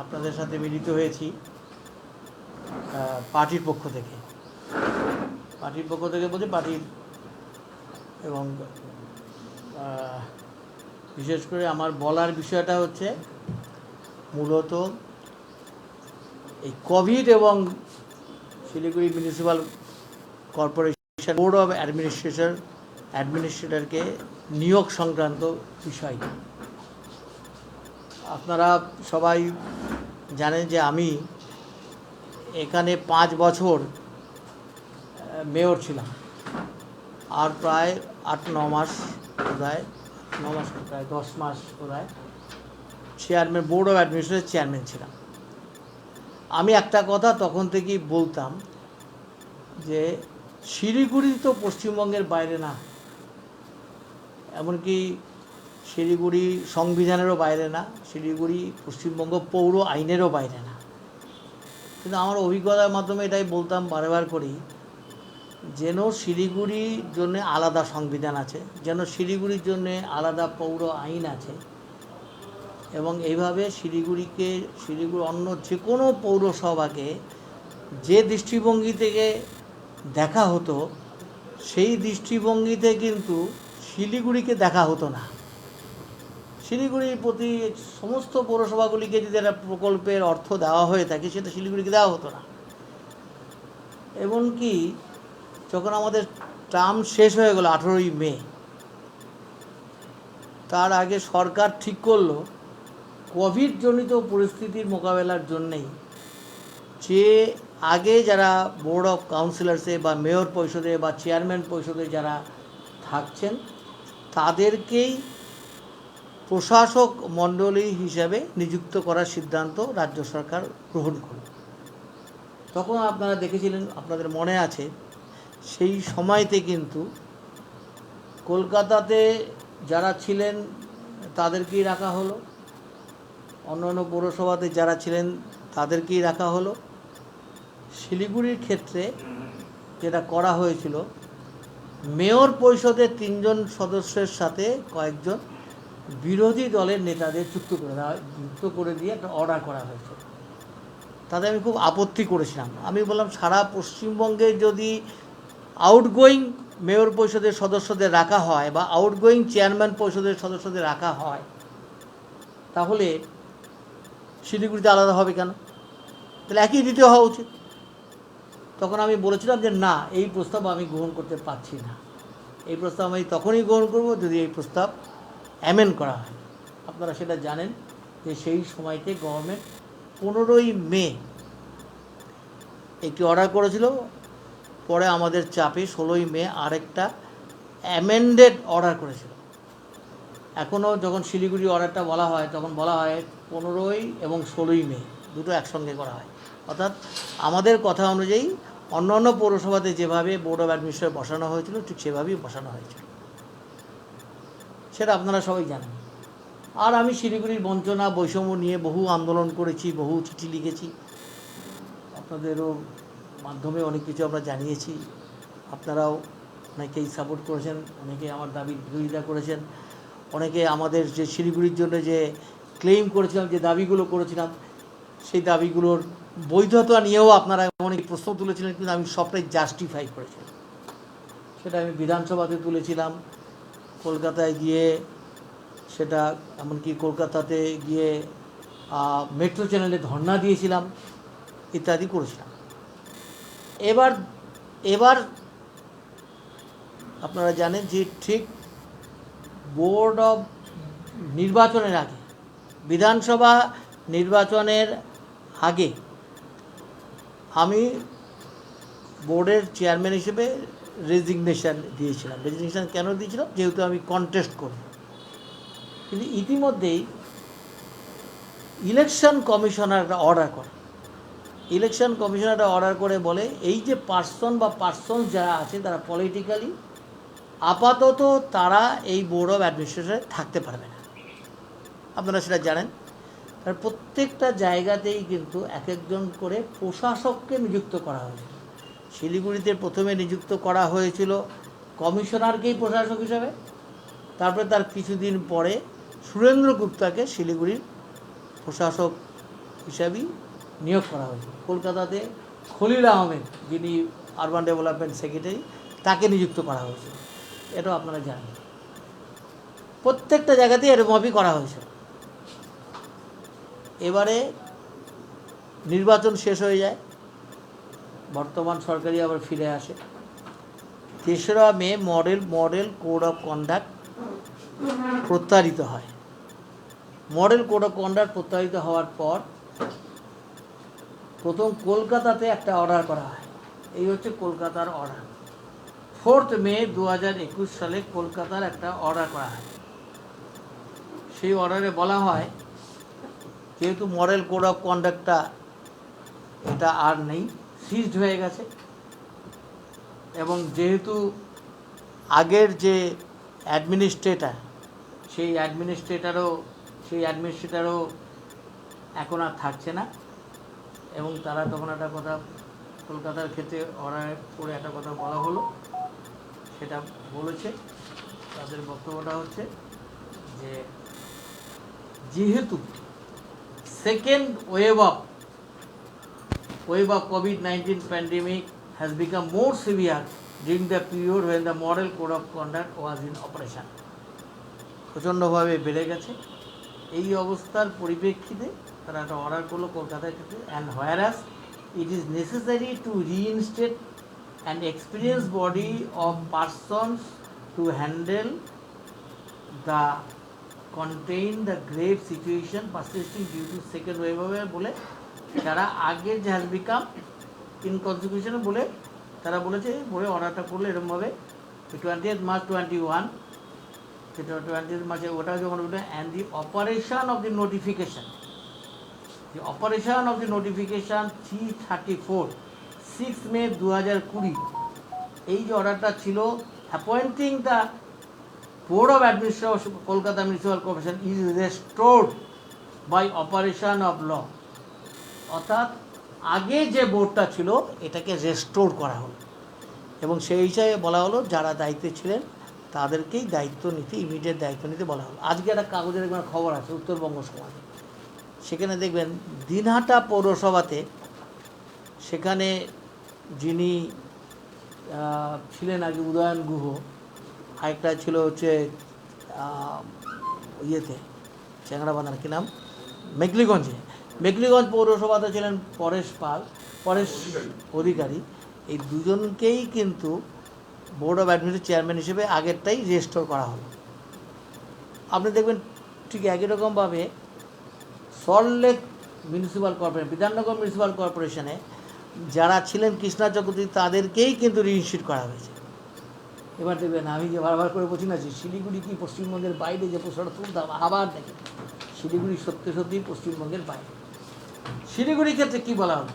আপনাদের সাথে মিলিত হয়েছি পার্টির পক্ষ থেকে বলতে পার্টির এবং বিশেষ করে আমার বলার বিষয়টা হচ্ছে মূলত এই কোভিড এবং Siliguri municipal corporation board of অ্যাডমিনিস্ট্রেটরকে নিয়োগ সংক্রান্ত বিষয়। আপনারা সবাই জানেন যে আমি এখানে 5 বছর মেয়র ছিলাম, আর প্রায় 8-9 মাস প্রায় 10 মাস চেয়ারম্যান, বোর্ড অফ অ্যাডমিনিস্ট্রেশনের চেয়ারম্যান ছিলাম। আমি একটা কথা তখন থেকেই বলতাম যে শিলিগুড়ি তো পশ্চিমবঙ্গের বাইরে না, এমনকি শিলিগুড়ি সংবিধানেরও বাইরে না, শিলিগুড়ি পশ্চিমবঙ্গ পৌর আইনেরও বাইরে না। কিন্তু আমার অভিজ্ঞতার মাধ্যমে এটাই বলতাম বারবার করি, যেন শিলিগুড়ির জন্য আলাদা সংবিধান আছে, যেন শিলিগুড়ির জন্য আলাদা পৌর আইন আছে, এবং এইভাবে শিলিগুড়ি অন্য যে কোনো পৌরসভাকে যে দৃষ্টিভঙ্গি থেকে দেখা হতো সেই দৃষ্টিভঙ্গিতে কিন্তু শিলিগুড়িকে দেখা হতো না। শিলিগুড়ির প্রতি সমস্ত পৌরসভাগুলিকে যদি একটা প্রকল্পের অর্থ দেওয়া হয়ে থাকে সেটা শিলিগুড়িকে দেওয়া হতো না। এমনকি যখন আমাদের টার্ম শেষ হয়ে গেল 18ই মে, তার আগে সরকার ঠিক করলো কোভিড জনিত পরিস্থিতির মোকাবেলার জন্যেই যে আগে যারা বোর্ড অফ কাউন্সিলর্সে বা মেয়র পরিষদে বা চেয়ারম্যান পরিষদে যারা থাকছেন তাদেরকেই প্রশাসক মণ্ডলী হিসাবে নিযুক্ত করার সিদ্ধান্ত রাজ্য সরকার গ্রহণ করল। তখন আপনারা দেখেছিলেন, আপনাদের মনে আছে, সেই সময়তে কিন্তু কলকাতাতে যারা ছিলেন তাদেরকেই রাখা হলো, অন্যান্য পৌরসভাতে যারা ছিলেন তাদেরকেই রাখা হলো। শিলিগুড়ির ক্ষেত্রে যেটা করা হয়েছিল, মেয়র পরিষদের 3 জন সদস্যের সাথে কয়েকজন বিরোধী দলের নেতাদের যুক্ত করে দিয়ে একটা অর্ডার করা হয়েছে। তাতে আমি খুব আপত্তি করেছিলাম। আমি বললাম, সারা পশ্চিমবঙ্গে যদি আউটগোয়িং মেয়র পরিষদের সদস্যদের রাখা হয় বা আউটগোয়িং চেয়ারম্যান পরিষদের সদস্যদের রাখা হয়, তাহলে শিলিগুড়িতে আলাদা হবে কেন? তাহলে একই দিতে হওয়া উচিত। তখন আমি বলেছিলাম যে না, এই প্রস্তাব আমি গ্রহণ করতে পারছি না। এই প্রস্তাব আমি তখনই গ্রহণ করব যদি এই প্রস্তাব অ্যামেন্ড করা হয়। আপনারা সেটা জানেন যে সেই সময়তে গভর্নমেন্ট 15ই মে একটি অর্ডার করেছিল, পরে আমাদের চাপে 16ই মে আরেকটা অ্যামেন্ডেড অর্ডার করেছিল। এখনও যখন শিলিগুড়ি অর্ডারটা বলা হয় তখন বলা হয় 15ই এবং 16ই মে দুটো একসঙ্গে করা হয়। অর্থাৎ আমাদের কথা অনুযায়ী অন্যান্য পৌরসভাতে যেভাবে বোর্ড অফ অ্যাডমিনিস্ট্রেটর বসানো হয়েছিল ঠিক সেভাবেই বসানো হয়েছিল, সেটা আপনারা সবাই জানেন। আর আমি শিলিগুড়ির বঞ্চনা বৈষম্য নিয়ে বহু আন্দোলন করেছি, বহু চিঠি লিখেছি, আপনাদেরও মাধ্যমে অনেক কিছু আমরা জানিয়েছি। আপনারাও অনেকেই সাপোর্ট করেছেন, অনেকে আমার দাবির বিরোধিতা করেছেন, অনেকে আমাদের যে শিলিগুড়ির জন্য যে ক্লেইম করেছিলাম, যে দাবিগুলো করেছিলাম, সেই দাবিগুলোর বৈধতা নিয়েও আপনারা অনেক প্রশ্ন তুলেছিলেন, কিন্তু আমি সবটাই জাস্টিফাই করেছিলাম। সেটা আমি বিধানসভাতে তুলেছিলাম, কলকাতায় গিয়ে সেটা, এমনকি কলকাতাতে গিয়ে মেট্রো চ্যানেলে ধর্ণা দিয়েছিলাম, ইত্যাদি করেছিলাম। এবার আপনারা জানেন যে ঠিক বোর্ড অফ নির্বাচনের আগে, বিধানসভা নির্বাচনের আগে আমি বোর্ডের চেয়ারম্যান হিসেবে রেজিগনেশন দিয়েছিলাম। রেজিগনেশন কেন দিয়েছিলাম? যেহেতু আমি কন্টেস্ট করি। কিন্তু ইতিমধ্যেই ইলেকশন কমিশনাররা অর্ডার করে, অর্ডার করে বলে এই যে পার্সন যারা আছে তারা পলিটিক্যালি আপাতত তারা এই বোর্ড অফ অ্যাডমিনিস্ট্রেশনে থাকতে পারবে না। আপনারা সেটা জানেন। তার প্রত্যেকটা জায়গাতেই কিন্তু এক একজন করে প্রশাসককে নিযুক্ত করা হয়েছে। শিলিগুড়িতে প্রথমে নিযুক্ত করা হয়েছিল কমিশনারকেই প্রশাসক হিসাবে, তারপরে তার কিছুদিন পরে সুরেন্দ্র গুপ্তাকে শিলিগুড়ির প্রশাসক হিসাবেই নিয়োগ করা হয়েছে। কলকাতাতে খলিল আহমেদ, যিনি আরবান ডেভেলপমেন্ট সেক্রেটারি, তাকে নিযুক্ত করা হয়েছে। এটাও আপনারা জানেন। প্রত্যেকটা জায়গাতেই এরকমভাবেই করা হয়েছে। এবারে নির্বাচন শেষ হয়ে যায়, বর্তমান সরকারই আবার ফিরে আসে। 3রা মে মডেল কোড অফ কন্ডাক্ট প্রত্যাহারিত হয়। মডেল কোড অফ কন্ডাক্ট প্রত্যাহারিত হওয়ার পর প্রথম কলকাতাতে একটা অর্ডার করা হয়। এই হচ্ছে কলকাতার অর্ডার। 4 মে 2021 সালে কলকাতার একটা অর্ডার করা হয়। সেই অর্ডারে বলা হয়, যেহেতু মডেল কোড অফ কন্ডাক্টটা এটা আর নেই, সিজড হয়ে গেছে, এবং যেহেতু আগের যে অ্যাডমিনিস্ট্রেটর সেই অ্যাডমিনিস্ট্রেটরও এখন আর থাকছে না, এবং তারা তখন একটা কথা কলকাতার ক্ষেত্রে অর্ডার করে একটা কথা বলা হলো, সেটা বলেছে। তাদের বক্তব্যটা হচ্ছে যে যেহেতু second wave of COVID-19 pandemic has become more severe during the period when the model code of conduct was in operation. প্রচণ্ডভাবে বেড়ে গেছে। এই অবস্থার পরিপ্রেক্ষিতে তারা একটা অর্ডার করলো কলকাতার ক্ষেত্রে, and whereas it is necessary to reinstate an experienced body of persons to handle the grave situation persisting due to second wave বলে যারা আগের যে হ্যাজ বিকাম ইনকনসিকুয়েশন বলে তারা বলেছে, বলে অর্ডারটা করলে এরকমভাবে 20th March 2021, সেটা 20th মার্চে ওটা যখন বলে, and the operation of the notification 334 6 May 2020, এই যে অর্ডারটা ছিল, appointing the board of administration Kolkata municipal corporation is restored by operation of law. অর্থাৎ আগে যে বোর্ডটা ছিল এটাকে রেস্টোর করা হলো, এবং সেই হিসাবে বলা হলো যারা দায়িত্বে ছিলেন তাদেরকেই ইমিডিয়েট দায়িত্ব নিতে বলা হলো। আজকে একটা কাগজের একটা খবর আছে উত্তরবঙ্গ সমাজে, সেখানে দেখবেন দিনহাটা পৌরসভাতে, সেখানে যিনি ছিলেন আগে উদয়ন গুহ, আরেকটা ছিল হচ্ছে চ্যাংড়াবান্ধার কী নাম, মেঘলিগঞ্জ পৌরসভাতে ছিলেন পরেশ অধিকারী। এই দুজনকেই কিন্তু বোর্ড অফ অ্যাডমিনিস্ট্রেশন চেয়ারম্যান হিসেবে আগেরটাই রেস্টোর করা হলো। আপনি দেখবেন ঠিক একই রকমভাবে Salt Lake municipal corporation, Bidhannagar municipal কর্পোরেশনে যারা ছিলেন কৃষ্ণা চক্রবর্তী, তাদেরকেই কিন্তু রিইনস্টেট করা হয়েছে। এবার দেখবেন, আমি যে বারবার করে বলছি না যে শিলিগুড়ি কি পশ্চিমবঙ্গের বাইরে, যে প্রশ্নটা তুলতাম, আবার দেখেন শিলিগুড়ি সত্যি পশ্চিমবঙ্গের বাইরে। শিলিগুড়ির ক্ষেত্রে কী বলা হলো,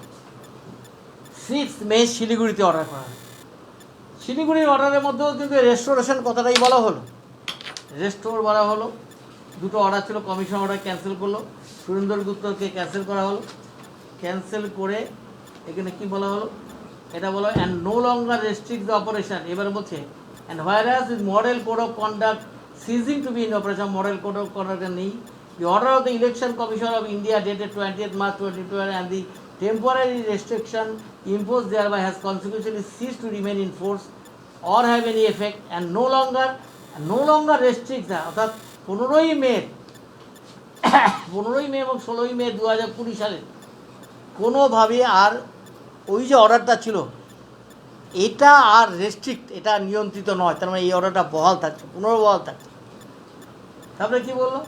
6 মে শিলিগুড়িতে অর্ডার করা হলো। শিলিগুড়ির অর্ডারের মধ্যেও কিন্তু রেস্টোরেশন কথাটাই বলা হলো, রেস্টোর বলা হলো। দুটো অর্ডার ছিল, কমিশন অর্ডার ক্যান্সেল করলো, সুরেন্দ্র গুপ্তকে ক্যান্সেল করা হলো। ক্যান্সেল করে এখানে কি বলা হলো, এটা বলা, and no longer restrict the operation. এবার বলছে, and whereas with model code of conduct ceasing to be in operation, model code of conduct নেই, the order of the Election Commission of India dated 20th March 2012 and the temporary restriction imposed thereby has consequently ceased to remain in force or have any effect, and no longer restricts the, অর্থাৎ 15ই মে এবং 16ই মে 2020 সালে কোনোভাবে আর ওই যে অর্ডারটা ছিল এটা আর restrict, এটা নিয়ন্ত্রিত নয়। তার মানে এই অর্ডারটা বহাল থাকছে, পুনর্বহাল থাকছে। তারপরে কি বললো,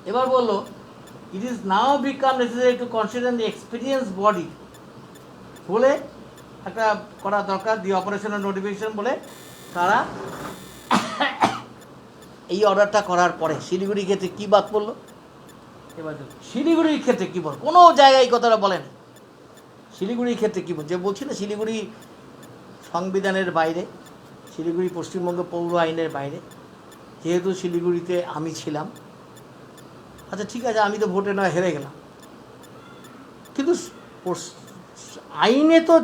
এবার বললো, it is now become necessary to consider the experience body বলে একটা করা দরকার, দি অপারেশনাল নোটিফিকেশন বলে তারা এই অর্ডারটা করার পরে শিলিগুড়ির ক্ষেত্রে কী বাদ পড়লো। এবার শিলিগুড়ির ক্ষেত্রে কী বল, কোনো জায়গায় এই কথাটা বলেন। শিলিগুড়ির ক্ষেত্রে কী বল, যে বলছি না শিলিগুড়ি সংবিধানের বাইরে, শিলিগুড়ি পশ্চিমবঙ্গ পৌর আইনের বাইরে, যেহেতু শিলিগুড়িতে আমি ছিলাম, আচ্ছা ঠিক আছে, আমি তো ভোটে নয় হেরে গেলাম, কিন্তু আইনে তো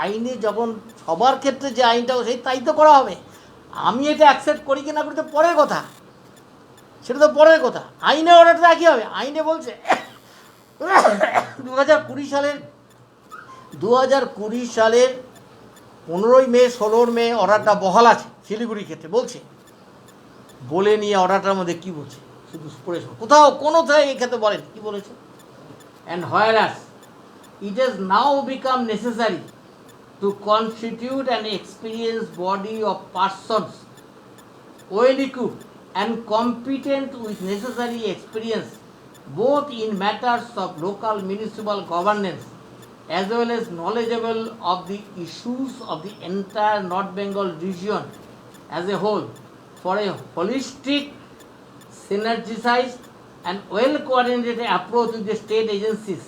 আইনে যখন সবার ক্ষেত্রে যে আইনটা সেই তাই তো করা হবে। আমি এটা অ্যাকসেপ্ট করি কি না করি তো পরের কথা, সেটা তো পরের কথা। আইনে অর্ডারটা একই হবে। আইনে বলছে 2020 সালের 15ই মে 16 মে অর্ডারটা বহাল আছে শিলিগুড়ির ক্ষেত্রে বলছে। বলে নিয়ে অর্ডারটার মধ্যে কি বলছে শুধু পড়ে শোনো, কোথাও কোনো এই ক্ষেত্রে বলেন কি বলেছে। And whereas it has now become necessary to constitute an experienced body of persons well equipped and competent with necessary experience both in matters of local municipal governance as well as knowledgeable of the issues of the entire North Bengal region as a whole for a holistic, synergized and well coordinated approach with the state agencies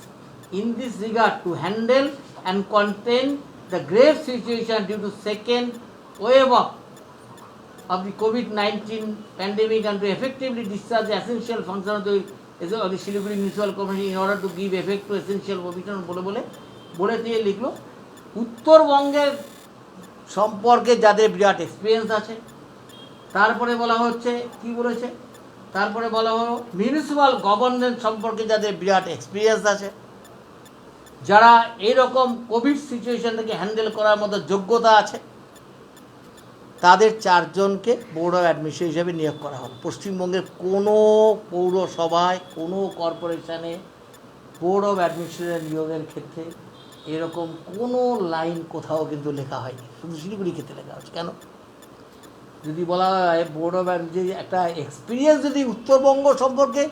in this regard to handle and contain the grave situation due to second wave of the COVID-19 pandemic and to effectively discharge the essential function of the Siliguri Municipal Corporation in order to give effect to essential provision বলে দিয়ে লিখলো উত্তরবঙ্গের সম্পর্কে যাদের বিরাট experience আছে। তারপরে বলা হচ্ছে কি বলেছে, তারপরে বলা হলো মিউনিসিপ্যাল গভর্নেন্স সম্পর্কে যাদের বিরাট এক্সপিরিয়েন্স আছে, যারা এইরকম কোভিড সিচুয়েশন থেকে হ্যান্ডেল করার মতো যোগ্যতা আছে, তাদের 4 জনকে বোর্ড অফ অ্যাডমিনিস্ট্রেশন হিসেবে নিয়োগ করা হলো। পশ্চিমবঙ্গের কোনো পৌরসভায় কোনো কর্পোরেশনে বোর্ড অফ অ্যাডমিনিস্ট্রেশন নিয়োগের ক্ষেত্রে এরকম কোনো লাইন কোথাও কিন্তু লেখা হয়নি, শুধু শিলিগুড়ি ক্ষেত্রে লেখা হচ্ছে। কেন? যদি বলা হয় বোর্ড অফ অ্যাডমিনিস্ট্রেশন একটা এক্সপিরিয়েন্স যদি উত্তরবঙ্গ সম্পর্কে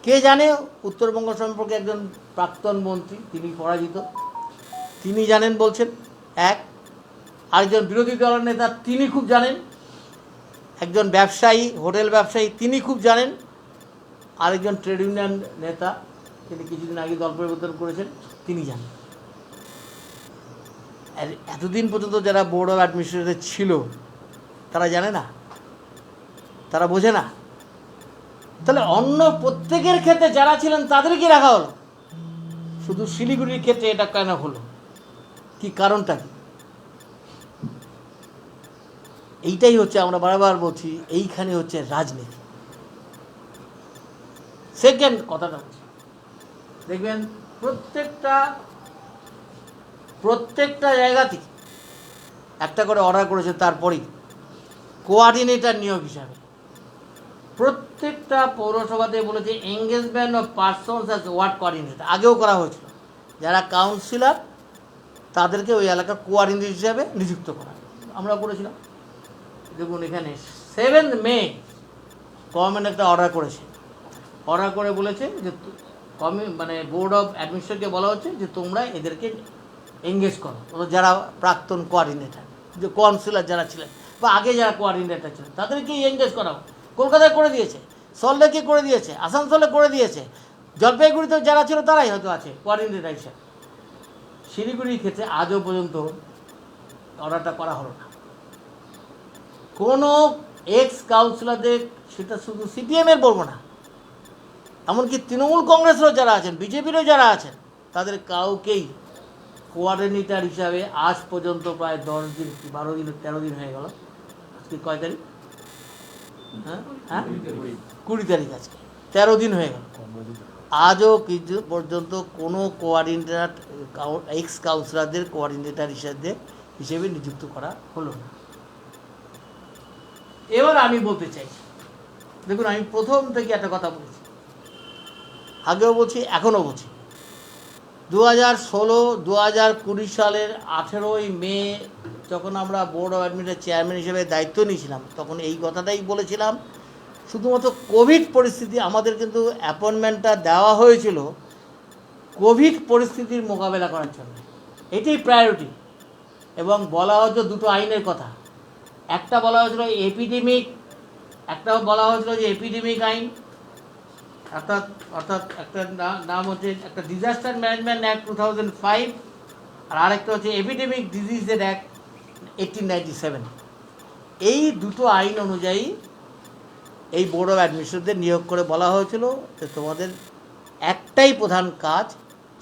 কে জানে, উত্তরবঙ্গ সম্পর্কে একজন প্রাক্তন মন্ত্রী, তিনি পরাজিত, তিনি জানেন বলছেন এক। আরেকজন বিরোধী দলের নেতা, তিনি খুব জানেন। একজন ব্যবসায়ী, হোটেল ব্যবসায়ী, তিনি খুব জানেন। আরেকজন ট্রেড ইউনিয়ন নেতা, তিনি কিছুদিন আগে দল পরিবর্তন করেছেন, তিনি জানেন। আর এতদিন পর্যন্ত যারা বোর্ড অফ অ্যাডমিনিস্ট্রেটর ছিল তারা জানে না, তারা বোঝে না। তাহলে অন্য প্রত্যেকের ক্ষেত্রে যারা ছিলেন তাদেরকে রাখা হলো, শুধু শিলিগুড়ির ক্ষেত্রে এটা কেন হলো? কি কারণটা কি? এইটাই হচ্ছে, আমরা বারবার বলছি, এইখানে হচ্ছে রাজনীতি। সেকেন্ড কথাটা হচ্ছে, দেখবেন প্রত্যেকটা জায়গাতেই একটা করে অর্ডার করেছে, তারপরেই কোঅর্ডিনেটর নিয়োগ হিসাবে প্রত্যেকটা পৌরসভাতে বলেছে engagement of persons as ward coordinator. আগেও করা হয়েছিল, যারা কাউন্সিলর তাদেরকে ওই এলাকার কোঅর্ডিনেটর হিসাবে নিযুক্ত করা, আমরা করেছিলাম। দেখুন এখানে 7 মে গভর্নমেন্ট একটা অর্ডার করেছে, অর্ডার করে বলেছে যে বোর্ড অফ অ্যাডমিনিস্ট্রেটরকে বলা হচ্ছে যে তোমরা এদেরকে এঙ্গেজ করো, যারা প্রাক্তন কোঅর্ডিনেটর, যে কাউন্সিলর যারা ছিলেন বা আগে যারা কোঅর্ডিনেটর ছিলেন তাদেরকেই এঙ্গেজ করাও। কলকাতায় করে দিয়েছে, সল্টলেকে করে দিয়েছে, আসানসোলে করে দিয়েছে, জলপাইগুড়িতে যারা ছিল তারাই হয়তো আছে কোঅর্ডিনেটর হিসেবে। শিলিগুড়ির ক্ষেত্রে আজও পর্যন্ত অর্ডারটা করা হলো না। কোনো এক্স কাউন্সিলরদের, সেটা শুধু সিপিএমের বলবো না, এমনকি তৃণমূল কংগ্রেসেরও যারা আছেন, বিজেপিরও যারা আছেন, তাদের কাউকেই কোঅর্ডিনেটর হিসাবে আজ পর্যন্ত প্রায় 10 দিন, 12 দিন, 13 দিন হয়ে গেল। আজকে কয় তারিখ? হ্যাঁ 20 তারিখ, আজকে 13 দিন হয়ে গেল। আজও কিছু পর্যন্ত কোনো কোঅর্ডিনেটর, এক্স কাউন্সিলরদের কোঅর্ডিনেটর হিসেবে নিযুক্ত করা হলো না। এবার আমি বলতে চাই, দেখুন আমি প্রথম থেকে একটা কথা বলেছি, আগেও বলছি, এখনও বলছি, 2016, 2020 সালের 18ই মে যখন আমরা বোর্ড অফ অ্যাডমিনিস্ট্রেশন চেয়ারম্যান হিসেবে দায়িত্ব নিয়েছিলাম, তখন এই কথাটাই বলেছিলাম, শুধুমাত্র কোভিড পরিস্থিতি, আমাদের কিন্তু অ্যাপয়েন্টমেন্টটা দেওয়া হয়েছিল কোভিড পরিস্থিতির মোকাবেলা করার জন্য, এটাই প্রায়োরিটি। এবং বলা হয়েছিল দুটো আইনের কথা, একটা বলা হয়েছিল এপিডেমিক, একটা বলা হয়েছিল যে এপিডেমিক আইন, অর্থাৎ একটা নাম হচ্ছে একটা ডিজাস্টার ম্যানেজমেন্ট অ্যাক্ট 2005, আর আরেকটা হচ্ছে এপিডেমিক ডিজিজের অ্যাক্ট 1897। এই দুটো আইন অনুযায়ী এই বোর্ড অফ অ্যাডমিনিস্ট্রেটরদের নিয়োগ করে বলা হয়েছিল যে তোমাদের একটাই প্রধান কাজ,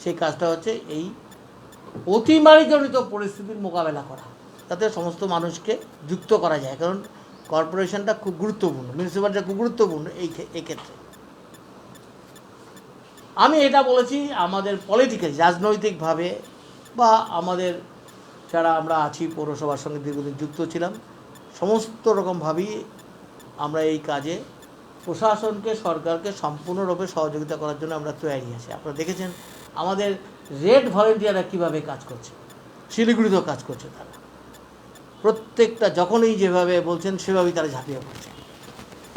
সেই কাজটা হচ্ছে এই অতিমারিজনিত পরিস্থিতির মোকাবেলা করা, যাতে সমস্ত মানুষকে যুক্ত করা যায়। কারণ কর্পোরেশনটা খুব গুরুত্বপূর্ণ, মিউনিসিপ্যালিটিটা খুব গুরুত্বপূর্ণ এই ক্ষেত্রে। আমি এটা বলেছি আমাদের পলিটিক্যালি, রাজনৈতিকভাবে বা আমাদের যারা আমরা আছি পৌরসভার সঙ্গে দীর্ঘদিন যুক্ত ছিলাম, সমস্ত রকমভাবেই আমরা এই কাজে প্রশাসনকে, সরকারকে সম্পূর্ণরূপে সহযোগিতা করার জন্য আমরা তৈরি আছি। আপনারা দেখেছেন আমাদের রেড ভলেন্টিয়াররা কীভাবে কাজ করছে, শিলিগুড়িতেও কাজ করছে। তারা প্রত্যেকটা যখনই যেভাবে বলছেন সেভাবেই তারা ঝাঁপিয়ে পড়ছে।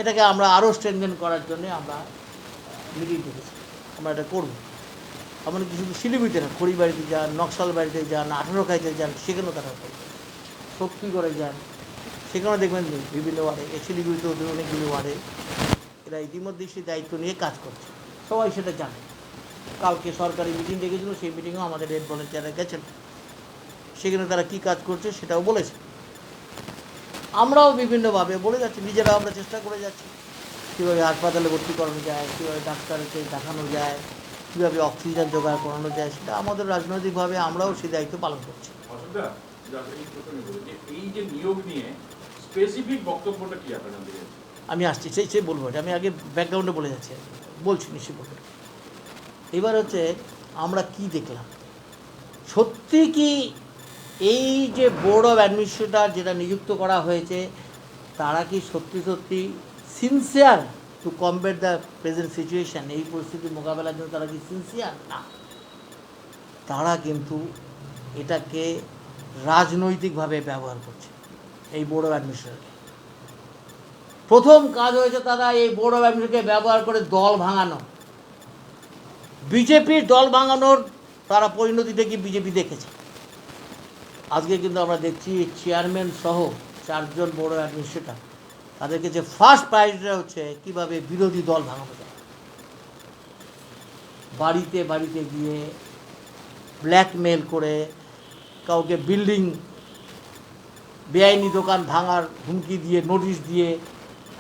এটাকে আমরা আরও স্ট্রেনথেন করার জন্যে আমরা মিটিং করেছি, আমরা এটা করব। এমনকি শুধু শিলিগুড়িতে না, খড়িবাড়িতে যান, নকশাল বাড়িতে যান, 18 যান, সেখানেও তারা করবে। শক্তিগড়ে যান, সেখানেও দেখবেন বিভিন্ন ওয়ার্ডে, শিলিগুড়িতেও অনেকগুলি ওয়ার্ডে এরা ইতিমধ্যেই সেই দায়িত্ব নিয়ে কাজ করছে, সবাই সেটা জানে। কালকে সরকারি মিটিং ডেকেছিল, সেই মিটিংয়েও আমাদের রেড ভলেন্টিয়াররা গেছেন, সেখানে তারা কী কাজ করছে সেটাও বলেছে। আমরাও বিভিন্নভাবে বলে যাচ্ছি, নিজেরাও আমরা চেষ্টা করে যাচ্ছি কীভাবে হাসপাতালে ভর্তি করানো যায়, কীভাবে ডাক্তারকে দেখানো যায়, কীভাবে অক্সিজেন জোগাড় করানো যায়, সেটা আমাদের রাজনৈতিকভাবে আমরাও সেই দায়িত্ব পালন করছি। এই যে নিয়োগ নিয়ে স্পেসিফিক বক্তব্যটা কি আপনারা দিয়েছেন? আমি আসছি, সেই বলবো, এটা আমি আগে ব্যাকগ্রাউন্ডে বলে যাচ্ছি, বলছি নিশ্চয়ই বলবো। এবার হচ্ছে আমরা কি দেখলাম, সত্যি কি এই যে বোর্ড অফ অ্যাডমিনিস্ট্রেটর যেটা নিযুক্ত করা হয়েছে, তারা কি সত্যি সত্যি sincere two combat the present situation? এই পরিস্থিতি মোকাবেলার জন্য তারা কি সিনসিয়ার? না, তারা কিন্তু এটাকে রাজনৈতিকভাবে ব্যবহার করছে এই বোর্ড অফ অ্যাডমিনিস্ট্রেটরকে। প্রথম কাজ হয়েছে তারা এই বোর্ড অফ অ্যাডমিনিস্ট্রেটরকে ব্যবহার করে দল ভাঙানো, বিজেপির দল ভাঙানোর তারা পরিণতিটা কি বিজেপি দেখেছে। আজকে কিন্তু আমরা দেখছি চেয়ারম্যান সহ 4 জন বোর্ড অফ অ্যাডমিনিস্ট্রেটর, তাদেরকে যে ফার্স্ট প্রায়োরিটি হচ্ছে কীভাবে বিরোধী দল ভাঙানো যায়। বাড়িতে বাড়িতে গিয়ে ব্ল্যাকমেল করে, কাউকে বিল্ডিং, বেআইনি দোকান ভাঙার হুমকি দিয়ে, নোটিশ দিয়ে,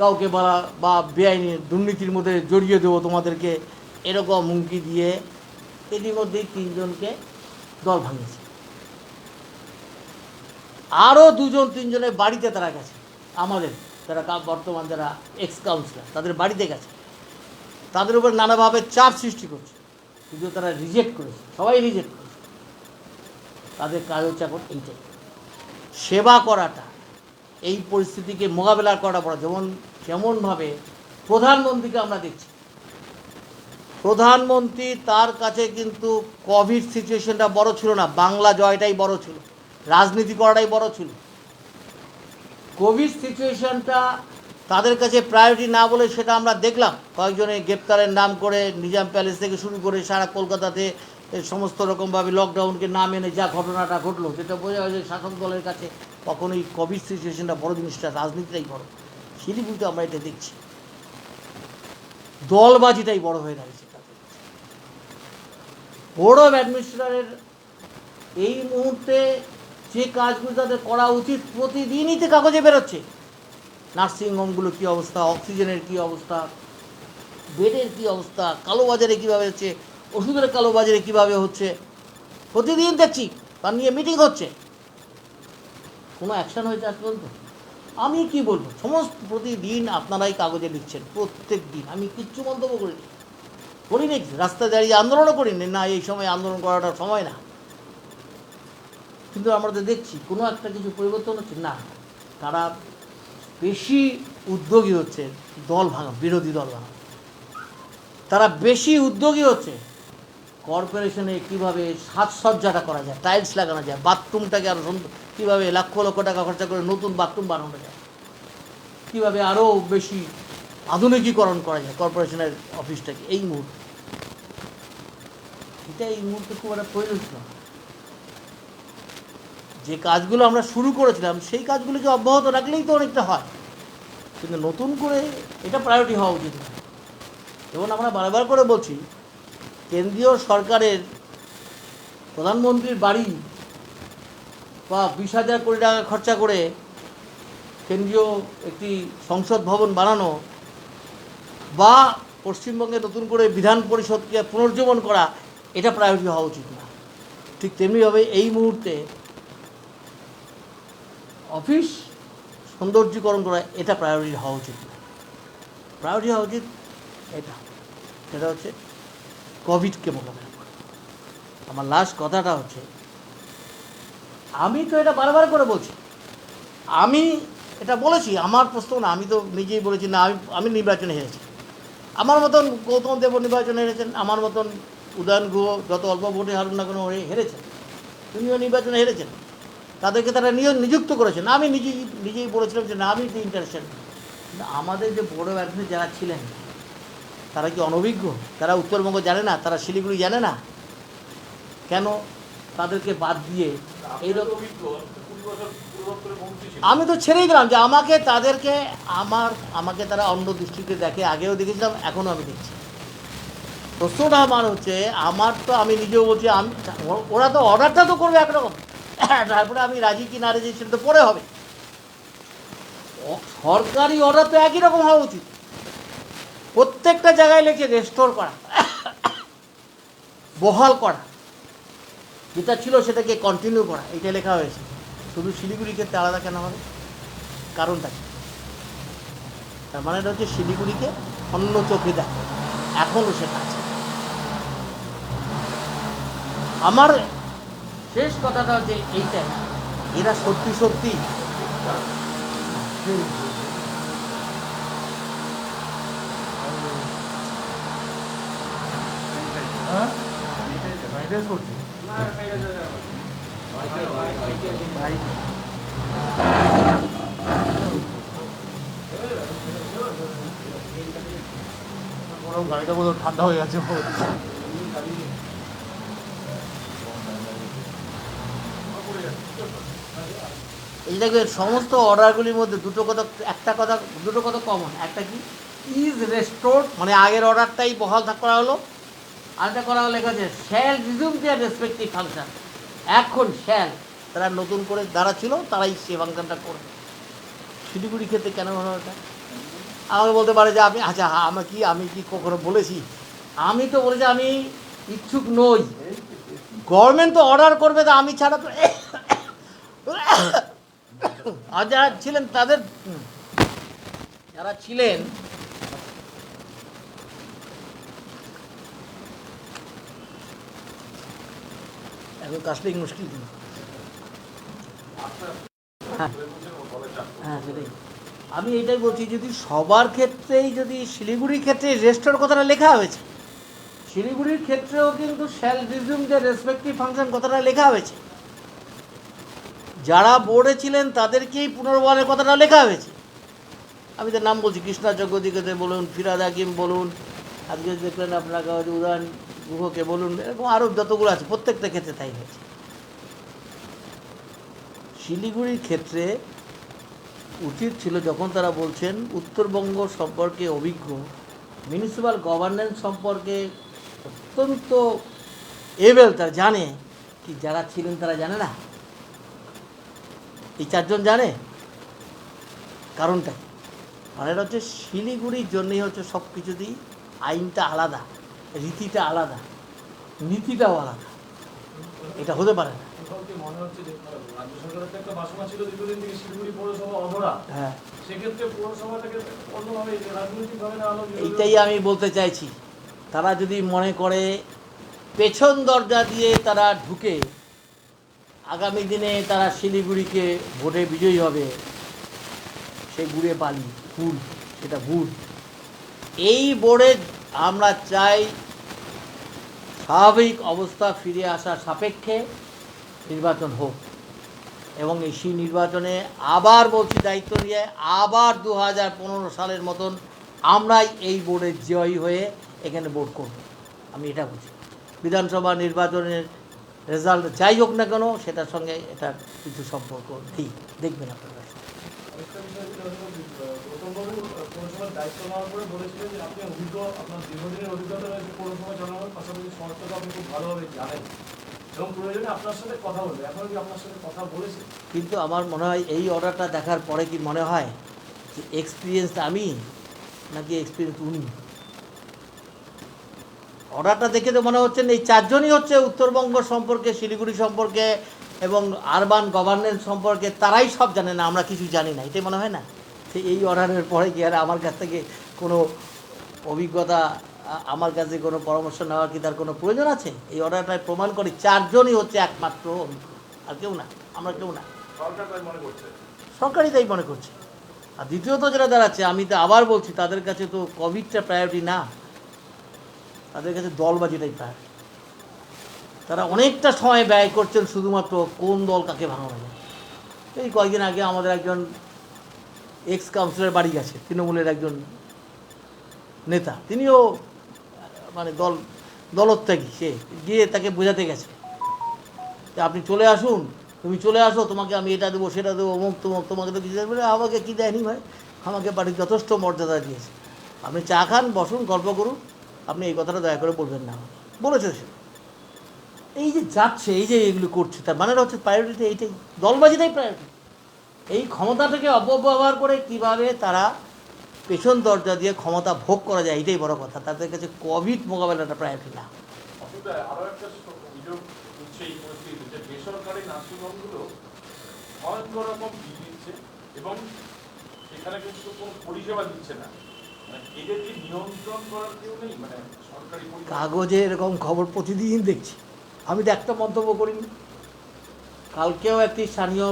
কাউকে বলা বা বেআইনি দুর্নীতির মধ্যে জড়িয়ে দেবো তোমাদেরকে, এরকম হুমকি দিয়ে ইতিমধ্যেই 3 জনকে দল ভাঙিয়েছে। আরও 2 জন 3 জনের বাড়িতে তারা গেছে, আমাদের যারা বর্তমান যারা এক্স কাউন্সিলর, তাদের বাড়িতে গেছে, তাদের উপর নানাভাবে চাপ সৃষ্টি করছে, কিন্তু তারা রিজেক্ট করেছে, সবাই রিজেক্ট করেছে। তাদের কাজ হচ্ছে এখন এইটাই, সেবা করাটা, এই পরিস্থিতিকে মোকাবেলা করা পড়া। যেমনভাবে প্রধানমন্ত্রীকে আমরা দেখছি, প্রধানমন্ত্রী তার কাছে কিন্তু কোভিড সিচুয়েশনটা বড় ছিল না, বাংলা জয়টাই বড় ছিল, রাজনীতি করাটাই বড় ছিল। কোভিড সিচুয়েশনটা তাদের কাছে প্রায়োরিটি না বলে সেটা আমরা দেখলাম। কয়েকজনের গ্রেপ্তারের নাম করে নিজাম প্যালেস থেকে শুরু করে সারা কলকাতাতে সমস্ত রকমভাবে লকডাউনকে না মেনে যা ঘটনাটা ঘটলো, সেটা বোঝা যায় যে শাসক দলের কাছে কখনোই কোভিড সিচুয়েশনটা বড় জিনিসটা, রাজনীতিটাই বড়। শিলিগুড়িতে আমরা এটা দেখছি, দলবাজিটাই বড় হয়ে দাঁড়িয়েছে। বোর্ড অফ অ্যাডমিনিস্ট্রেটরের এই মুহূর্তে যে কাজগুলো তাদের করা উচিত, প্রতিদিনই তো কাগজে বেরোচ্ছে। নার্সিংহোমগুলো কী অবস্থা, অক্সিজেনের কী অবস্থা, বেডের কী অবস্থা, কালোবাজারে কীভাবে হচ্ছে, ওষুধের কালোবাজারে কীভাবে হচ্ছে, প্রতিদিন দেখছি তার নিয়ে মিটিং হচ্ছে। কোনো অ্যাকশান হয়েছে আজ পর্যন্ত? আমি কি বলবো, সমস্ত প্রতিদিন আপনারাই কাগজে লিখছেন, প্রত্যেক দিন। আমি কিচ্ছু মন্তব্য করিনি, করিনি, রাস্তায় দাঁড়িয়ে আন্দোলনও করিনি, না এই সময় আন্দোলন করাটার সময় না। কিন্তু আমরা তো দেখছি কোনো একটা কিছু পরিবর্তন হচ্ছে না, তারা বেশি উদ্যোগী হচ্ছে দল ভাঙা, বিরোধী দল ভাঙা। তারা বেশি উদ্যোগী হচ্ছে কর্পোরেশনে কীভাবে সাজসজ্জাটা করা যায়, টাইলস লাগানো যায়, বাথরুমটাকে আরও সুন্দর, কীভাবে লক্ষ লক্ষ টাকা খরচা করে নতুন বাথরুম বানানো যায়, কীভাবে আরও বেশি আধুনিকীকরণ করা যায় কর্পোরেশনের অফিসটাকে। এই মুহূর্তে এটা এই মুহূর্তে খুব একটা প্রয়োজন ছিল। যে কাজগুলো আমরা শুরু করেছিলাম সেই কাজগুলোকে অব্যাহত রাখলেই তো অনেকটা হয়, কিন্তু নতুন করে এটা প্রায়োরিটি হওয়া উচিত না। যেমন আমরা বারবার করে বলছি, কেন্দ্রীয় সরকারের প্রধানমন্ত্রীর বাড়ি বা 20,000 কোটি টাকা খরচা করে কেন্দ্রীয় একটি সংসদ ভবন বানানো, বা পশ্চিমবঙ্গে নতুন করে বিধান পরিষদকে পুনর্জীবন করা, এটা প্রায়োরিটি হওয়া উচিত না। ঠিক তেমনিভাবে এই মুহূর্তে অফিস সৌন্দর্যীকরণ করা, এটা প্রায়োরিটি হওয়া উচিত না। প্রায়োরিটি হওয়া উচিত এটা, সেটা হচ্ছে কোভিডকে মোকাবেলা করা। আমার লাস্ট কথাটা হচ্ছে, আমি তো এটা বারবার করে বলছি, আমি এটা বলেছি, আমার প্রশ্ন না, আমি তো নিজেই বলেছি না আমি নির্বাচনে হেরেছি। আমার মতন গৌতম দেব নির্বাচনে হেরেছেন, আমার মতন উদয়ন গুহ যত অল্প ভোটে হারুন না কোনো হেরেছেন, তিনিও নির্বাচনে হেরেছেন। তাদেরকে তারা নিযুক্ত করেছেন। আমি নিজেই বলেছিলাম যে না, আমি ইন্টারেস্টেড। কিন্তু আমাদের যে বড় ব্যক্তি যারা ছিলেন, তারা কি অনভিজ্ঞ? তারা উত্তরবঙ্গ জানে না? তারা শিলিগুড়ি জানে না? কেন তাদেরকে বাদ দিয়ে এইরকম? আমি তো ছেড়েই দিলাম যে আমাকে তারা অন্য দৃষ্টিতে দেখে, আগেও দেখেছিলাম, এখনও আমি দেখছি। প্রশ্নটা আমার হচ্ছে, আমি নিজেও বলছি, ওরা তো অর্ডারটা তো করবে একরকম, তারপরে আমি রাজি কি না রাজি সেটা তো পরে হবে। সরকারি অর্ডার তো একই রকম হওয়া উচিত। প্রত্যেকটা জায়গায় লেখে রেস্টোর করা, বহাল করা, যেটা ছিল সেটাকে কন্টিনিউ করা, এটা লেখা হয়েছে। শুধু শিলিগুড়ি ক্ষেত্রে আলাদা কেন হবে? কারণটা কি? তার মানে এটা হচ্ছে শিলিগুড়িকে অন্য চোখে দেখে, এখনও সেটা আছে। আমার শেষ কথাটা হচ্ছে এইটাই, এরা সত্যি সত্যি গাড়িটা বোধ ঠান্ডা হয়ে গেছে। এই দেখবেন সমস্ত অর্ডারগুলির মধ্যে দুটো কথা কমন। একটা কি, ইজ রেস্টোর্ড, মানে আগের অর্ডারটাই বহাল করা হলো। আরেকটা করা হলো, লেখা আছে shall resume their respective function. এখন শ্যাল, তারা নতুন করে যারা ছিল তারাই সে ফাংশনটা করবে। শিলিগুড়ি ক্ষেত্রে কেন হলো এটা? আমাকে বলতে পারে যে আপনি, আচ্ছা আমি কি কখনো বলেছি? আমি তো বলেছি আমি ইচ্ছুক নই। গভর্নমেন্ট তো অর্ডার করবে, তো আমি ছাড়া তো আর যারা ছিলেন যারা ছিলেন এখন কাজটা মুশকিল কিন্তু। হ্যাঁ সেটাই আমি এটাই বলছি, যদি সবার ক্ষেত্রেই, যদি শিলিগুড়ির ক্ষেত্রে রেস্টোর কথাটা লেখা হয়েছে, শিলিগুড়ির ক্ষেত্রেও কিন্তু shall resume the respective function কথাটা লেখা হয়েছে। যারা বোর্ডে ছিলেন তাদেরকেই পুনর্বহালের কথাটা লেখা হয়েছে। আমি তার নাম বলছি, কৃষ্ণা চক্রবর্তীকে বলুন, ফিরাদ হাকিম বলুন, আজকে দেখলেন আপনাকে উদয়ন গুহকে বলুন, এরকম আরও যতগুলো আছে, প্রত্যেকটা ক্ষেত্রে তাই হয়েছে। শিলিগুড়ির ক্ষেত্রে উচিত ছিল, যখন তারা বলছেন উত্তরবঙ্গ সম্পর্কে অভিজ্ঞ, মিউনিসিপ্যাল গভর্নেন্স সম্পর্কে অত্যন্ত এবেল, তারা জানে, কি যারা ছিলেন তারা জানে না? এই চারজন জানে? কারণটা মানে এটা হচ্ছে শিলিগুড়ির জন্যই হচ্ছে সব কিছুতেই আইনটা আলাদা, রীতিটা আলাদা, নীতিটাও আলাদা। এটা হতে পারে না। মনে হচ্ছে যে রাজ্য সরকারের একটা বাসনা ছিল দীর্ঘদিন থেকে শিলিগুড়ি পৌরসভা অধরা। হ্যাঁ, সেক্ষেত্রে পৌরসভাটাকে অন্যভাবে রাজনৈতিকভাবে না হলো। এইটাই আমি বলতে চাইছি, তারা যদি মনে করে পেছন দরজা দিয়ে তারা ঢুকে আগামী দিনে তারা শিলিগুড়িকে ভোটে বিজয়ী হবে, সে গুড়ে পালি ভুল, সেটা ভুল। এই বোর্ডে আমরা চাই স্বাভাবিক অবস্থা ফিরে আসার সাপেক্ষে নির্বাচন হোক, এবং সেই নির্বাচনে আবার বলছি দায়িত্ব নিয়ে, আবার 2015 সালের মতন আমরাই এই বোর্ডে জয়ী হয়ে এখানে ভোট করব। আমি এটা বলছি, বিধানসভা নির্বাচনের রেজাল্ট যাই হোক না কেন, সেটার সঙ্গে এটার কিছু সম্পর্ক নেই, দেখবেন আপনারা। পৌরসভার দায়িত্ব নেওয়ার পরে বলেছিলেন যে আপনি অভিজ্ঞ, আপনার দীর্ঘদিনের অভিজ্ঞতা রয়েছে পৌরসভা চালানোর, পাশাপাশি শহরটাকে আপনি খুব ভালোভাবে জানেন এবং প্রয়োজনে আপনার সাথে কথা বলবে। এখনও কি আপনার সাথে কথা বলেছে? কিন্তু আমার মনে হয় এই অর্ডারটা দেখার পরে কি মনে হয় যে এক্সপিরিয়েন্স আমি নাকি এক্সপিরিয়েন্স উনি? অর্ডারটা দেখে তো মনে হচ্ছে এই চারজনই হচ্ছে উত্তরবঙ্গ সম্পর্কে, শিলিগুড়ি সম্পর্কে এবং আরবান গভর্নেন্স সম্পর্কে তারাই সব জানে না, আমরা কিছু জানি না, এটাই মনে হয় না? তো এই অর্ডারের পরে কি আর আমার কাছ থেকে কোনো অভিজ্ঞতা, আমার কাছে কোনো পরামর্শ নেওয়ার কি তার কোনো প্রয়োজন আছে? এই অর্ডারটায় প্রমাণ করে 4 জনই হচ্ছে একমাত্র অভিজ্ঞ, আর কেউ না, আমরা কেউ না। সরকার তাই মনে করছে। সরকারই তাই মনে করছে। আর দ্বিতীয়ত যেটা দাঁড়াচ্ছে, আমি তো আবার বলছি, তাদের কাছে তো কোভিডটা প্রায়োরিটি না, তাদের কাছে দলবাজিটাই প্রায়োরিটি। তারা অনেকটা সময় ব্যয় করছেন শুধুমাত্র কোন দল কাকে ভাঙানো যায়। এই কয়েকদিন আগে আমাদের একজন এক্স কাউন্সিলর বাড়ি গেছে, তৃণমূলের একজন নেতা, তিনিও মানে দলত্যাগী, সে গিয়ে তাকে বোঝাতে গেছে যে আপনি চলে আসুন, তুমি চলে আসো, তোমাকে আমি এটা দেবো সেটা দেবো, অমুক তমুক, তোমাকে তো কিছু দেবে। আমাকে কী দেয়নি ভাই, আমাকে বাড়ির যথেষ্ট মর্যাদা দিয়েছে। আপনি চা খান, বসুন, গল্প করুন, আপনি এই কথাটা দয়া করে বলবেন না, বলেছে সে। এই যে যাচ্ছে, এই যে এগুলো করছে, তার মানে হচ্ছে প্রায়োরিটি এইটাই, দলবাজিটাই প্রায়োরিটি। এই ক্ষমতাটাকে অপব্যবহার করে কিভাবে তারা পেছন দরজা দিয়ে ক্ষমতা ভোগ করা যায়, এটাই বড় কথা। তাদের কাছে কোভিড মোকাবেলাটা প্রায়োরিটি না। অসুবিধা আরও একটা অভিযোগ হচ্ছে এই পরিস্থিতিতে যে বেসরকারি নার্সিংহোমগুলো ভয়ঙ্কর রকম বিল দিচ্ছে এবং সেখানে কিন্তু কোনো পরিষেবা দিচ্ছে না। মানে এদের কি নিয়ন্ত্রণ করার কেউ নেই, মানে সরকারি পরিষেবা? কাগজে এরকম খবর প্রতিদিন দেখছি, আমি তো একটা মন্তব্য করিনি। কালকেও একটি স্থানীয়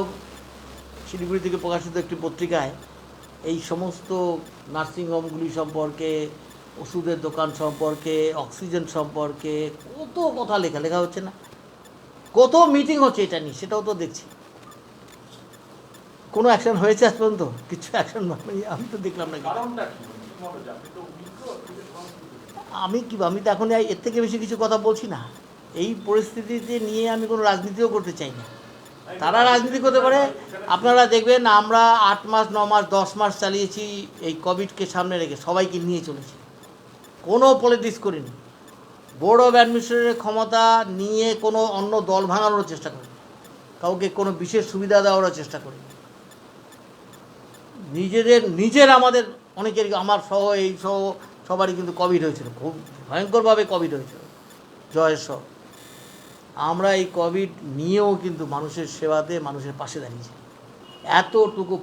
শিলিগুড়ি থেকে প্রকাশিত একটি পত্রিকায় এই সমস্ত নার্সিংহোমগুলি সম্পর্কে, ওষুধের দোকান সম্পর্কে, অক্সিজেন সম্পর্কে কত কথা লেখা হচ্ছে না? কত মিটিং হচ্ছে এটা নিয়ে, সেটাও তো দেখছি। কোনো অ্যাকশন হয়েছে আজ পর্যন্ত? কিছু অ্যাকশন আমি তো দেখলাম না। কারণটা কি মনে হয়? আপনি তো অভিজ্ঞ, আমি তো এখন এর থেকে বেশি কিছু কথা বলছি না। এই পরিস্থিতিতে নিয়ে আমি কোনো রাজনীতিও করতে চাই না। তারা রাজনীতি করতে পারে। আপনারা দেখবেন আমরা 8 মাস 9 মাস 10 মাস চালিয়েছি এই কোভিডকে সামনে রেখে, সবাইকে নিয়ে চলেছি, কোনো পলিটিক্স করিনি। বোর্ড অফ অ্যাডমিনিস্ট্রেটরের ক্ষমতা নিয়ে কোনো অন্য দল ভাঙানোর চেষ্টা করি, কাউকে কোনো বিশেষ সুবিধা দেওয়ারও চেষ্টা করি। নিজের আমাদের অনেকের, আমার সহ এই সহ সবারই কিন্তু কোভিড হয়েছিল, খুব ভয়ঙ্করভাবে কোভিড হয়েছিল, জয়ের সহ। আমরা এই কোভিড নিয়েও কিন্তু মানুষের সেবাতে, মানুষের পাশে দাঁড়িয়েছি। এতটুকু